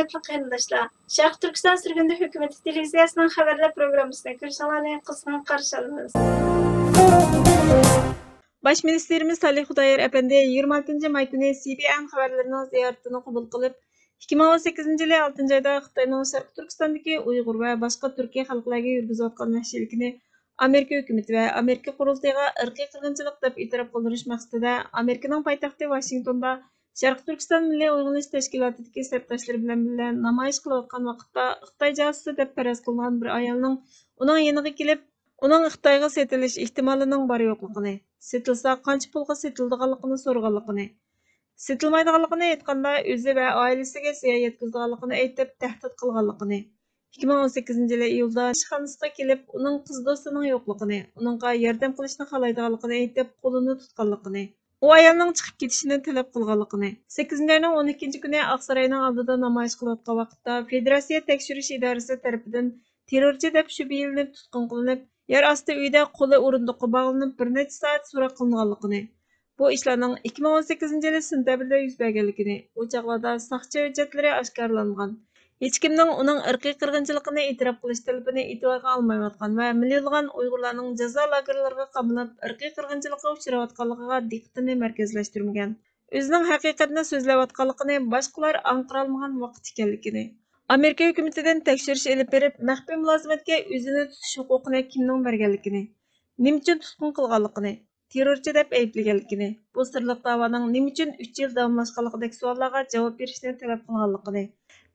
Hürmetli qarindoshlar, Sharq Turkiston Surgundi hukumati televiziyasining xabarlar programmasida ko'rishlarini qisman qarshi olamiz. Baş ministerimiz Salih Xudoyer Efendi 26 may kuni CBN xabarlarining ziyoratini qabul qilib, 2018 yil 6 oyda Xitoyning Sharq Turkistondagi Uyg'ur va boshqa Turkiya xalqlariga yurgizayotgan vahshiylikni Amerika hukumati va Amerika qurultoyiga irqiy qirg'inchilik deb e'tirof qildirish maqsadida Amerikaning poytaxti Washingtonda Sharq Turkiston Milliy Uyg'unish tashkilotidagi sabdoshlari bilan namoyish qilayotgan vaqtda Xitoy josusi deb faraz qilingan bir ayolning uning yoniga kelib, uning Xitoyga setilish ehtimolining bor yo'qligini, setilsa qancha pulga setiladiganligini so'raganligini, setilmaydiganligini aytganda o'zi va oilasiga ziyon yetkazadiganligini aytib tahdid qilganligini, 2018 yili iyulda ishxonasiga kelib, uning qiz do'stining yo'qligini, uningga yordam qilishni xohlaydiganligini aytib qo'lini tutganligini, u ayolning chiqib ketishini talab qilganligini, 8 oyning 12 kuni Oqsaroyning oldida namoyish qilayotgan vaqtda Federatsiya tekshirish idorasi tarafidan terrorchi deb shubhalanib tutqun qilinib, yer osti uyda qo'li o'rindiqqa bog'lanib bir necha soat so'roq qilinganligini, bu ishlarning 2018 yili sentabrda yuz berganligini, u chog'larda soqchi hujjatlari oshkorlangan. Hech kimning uning irqiy qirg'inchiligini e'tirof qilish talabini e'tiborga olmayotgan va millionlagan Uyg'urlarning jazo lagerlariga qamalib, irqiy qirg'inchilikqa uchrayotganligiga diqqatini markazlashtirmagan. O'zining haqiqatni so'zlayotganligini boshqalar anqirolmagan vaqt ekanligini, Amerika hukumatidan tekshirish olib berib, maxfiy mulozimatga o'zini tutish huquqini kimning berganligini, nima uchun tutqun qilganligini, terrorchi deb ayblaganligini, bu sirliq da'voning nima uchun 3 yil davomlashganligidagi savollarga javob berishni talab qilganligini,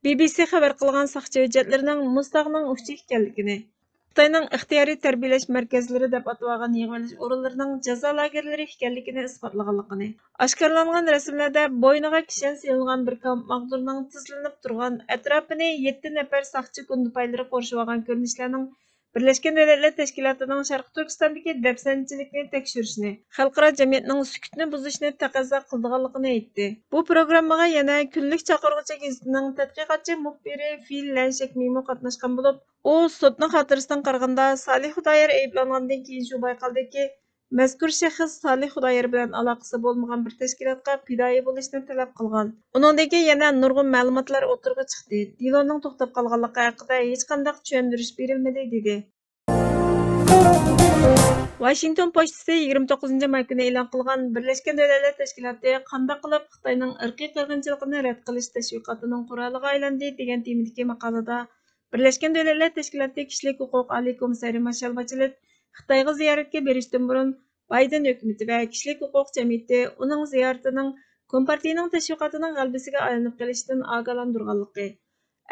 BBC xabar qilgan soqchi hujjatlarining mustaqning uchi ekanligini, Xitoyning ixtiyoriy tarbiyalash markazlari deb atalgan yig'ilish o'rinlarining jazo lagerlari ekanligini isbotlaganligini, oshkorlangan rasmlarda bo'yniga kishan silingan bir kamp mag'durning tizlanib turgan, atrofini 7 nafar soqchi kundupaylari qurshib olgan ko'rinishlarning Birleşken Devletler Teşkilatı'nın Sharq Turkistondagi dafsanchilikni tekshirishni, xalqaro jamiyatning sukutni buzishni taqozo qilganligini aytdi. Bu programmaga yana kunlik chaqirg'uchi gazetining tadqiqotchi muxbiri Fil Lanshakmimo qatnashgan bo'lib, u sudning xotirasidan qaraganda Salih Xudoyer ayblangandan keyin shu bayqaldiki, mazkur shaxs Salih Xudoyer bilan aloqasi bo'lmagan bir tashkilotga fidoyi bo'lishni talab qilgan. Uningdagi yana nurg'un ma'lumotlar o'tirg'i chiqdi. Diloning to'xtab qolganligi haqida hech qanday tushuntirish berilmadi dedi. Washington pochtasi 29 may kuni e'lon qilgan Birleşken Devletler Teşkilatı qanday qilib Xitoyning irqiy qirg'inchiligini rad qilish tashviqotining quroliga aylandi degan temadagi maqolada Birleşken Devletler Teşkilatı kishilik huquq oliy komissari Mashal Bachelet Xitoyga ziyoratga berishdan burun Bayden hukumati va kishilik huquq jamiyati uning ziyoratining Kompartiyaning tashviqotining g'alabasiga aylanib qolishidan ogohlantirganligi.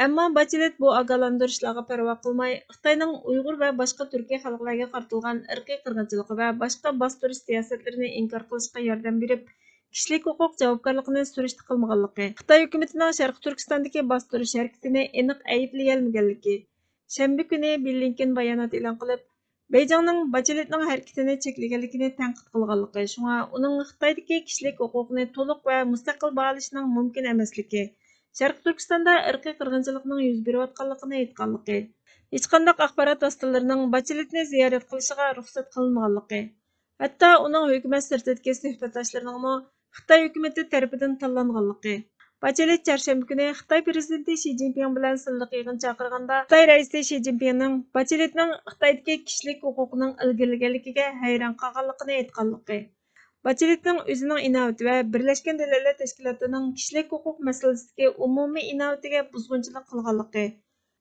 Ammo Bachelet bu ogohlantirishlarga parvo qilmay, Xitoyning Uyg'ur va boshqa Turkiya xalqlariga qaratilgan irqiy qirg'inchiligi va boshqa bostirish siyosatlarini inkor qilishga yordam berib, kishilik huquq javobgarligini surishti qilmaganligi, Xitoy hukumatining Sharq Turkistondagi bostirish harakatini aniq ayblaganligi. Shanba kuni Blinken bayonot e'lon qilib, Beijingning Bacheletning harakatini cheklaganligini tanqid qilganligi, shunga uning Xitoydagi kishilik huquqni to'liq va mustaqil baholashining mumkin emasligi, Sharq Turkistonda irqiy qirg'inchilikning yuz berayotganligini aytganligi, hech qanday axborot vositalarining Bacheletni ziyorat qilishiga ruxsat qilinmaganligi, hatto uning hukumat sirtidagi suhbatlashlarning Xitoy hukumati tarafidan tanlanganligi. Bachelet chorshanba kuni Xitoy prezidenti Xi Jinping bilan silliq yig'in chaqirganda, Xitoy raisi Xi Jinpingning Bacheletning Xitoydagi kishilik huquqining ilgirlaganligiga hayron qolganligini aytganligi. Bacheletning o'zining inovati va Birleşken Devletler Teşkilatı'ning kishilik huquq masalasidagi umumiy inovatiga buzg'unchilik qilganligi,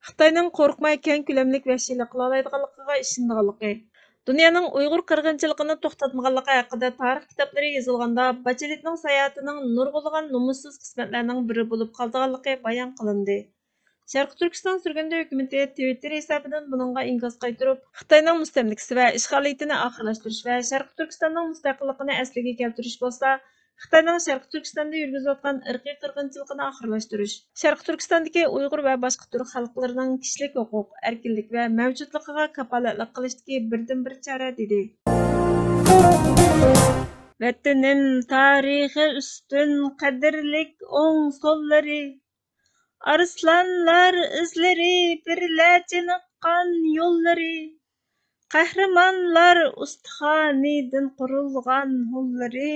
Xitoyning qo'rqmay keng ko'lamlik vahshiylik qila oladiganligiga ishonganligi, dunyoning Uyg'ur qirg'inchiligini to'xtatmaganligi haqida tarix kitoblari yozilganda Bacheletning sayohatining nurg'ulg'an nomussiz qismatlarning biri bo'lib qolganligi bayon qilindi. Sharq Turkiston Surgundi hukumati Twitter hisobidan buningga inkas qaytirib, Xitoyning mustamlikasi va ishg'oliyatini oxirlashtirish va Sharq Turkistonning mustaqilligini asliga keltirish bo'lsa, Xitoyning Sharq Turkistonda yurgizayotgan irqiy qirg'inchiligini oxirlashtirish, Sharq Turkistondagi Uyg'ur va boshqa turk xalqlarining kishilik huquq, erkinlik va mavjudligiga kafolatlik qilishdagi birdan-bir chora dedi. Vatanim tarixi ustun qadrlik o'ng so'llari, arslanlar izlari, pirlar chiniqqan yo'llari, qahramonlar ustixonidan qurilgan ho'llari,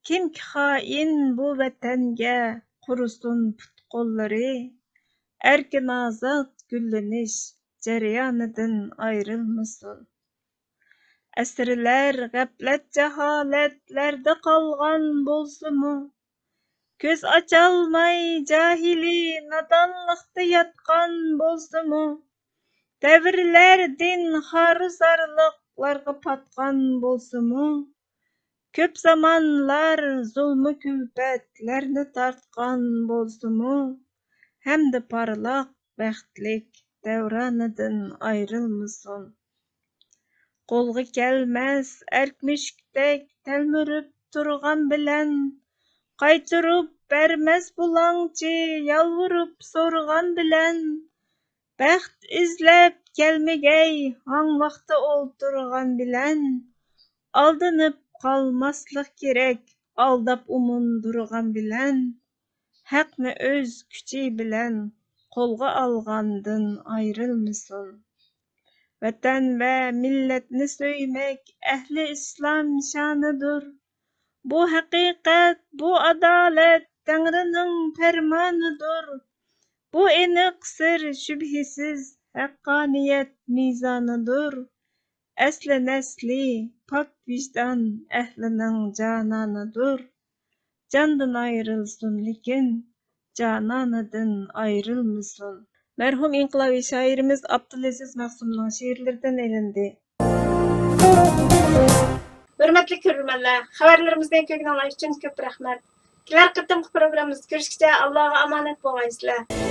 kimki xoin bu vatanga qurisin put qo'llari. erkin azat gülleniş jarayonidin ayrılmasın. Əsrlər qəflət cəhalətlərdə qalğan bolsumu, göz açalmay cahili nadanlıqda yatqan bolsumu, dəvirlərdin xaruzarlıqlarga patqan bolsumu, köp zamanlar zulmü külpətlərni tartqan bolsumu, həmdə parlaq bəxtlik dəvranidin ayrılmasın. Қолғы келмәс әркмешіктек тәлмүріп тұрған білән, қайтырып бәрмәс бұлаңчы ялвырып сорған білән, бәхт izlәп келмегей аңвақты олтырған білән, алдынып қалмаслық керек алдап умындырған білән, хәқны өз күчі білән қолға алғандың ayrılmasın. Vətən və millətni söymək əhli İslam şanıdır. Bu həqiqət, bu adalet Tanrının fərmanıdır. Bu eniq sır şübhisiz haqqaniyet mizanıdır. Əsli nəsli pak vicdan əhlinin cananıdır. Candan ayrılsın lekin cananıdın ayrılmasın. Merhum inqilabi şairimiz Abdülaziz Mahsumның şiirlerinden elindi. Hürmetli körürmenler, haberlerimizden kökden Allah için köp rahmet. Kiler kıttım programımız görüşkice Allah'a emanet boğaysızlar.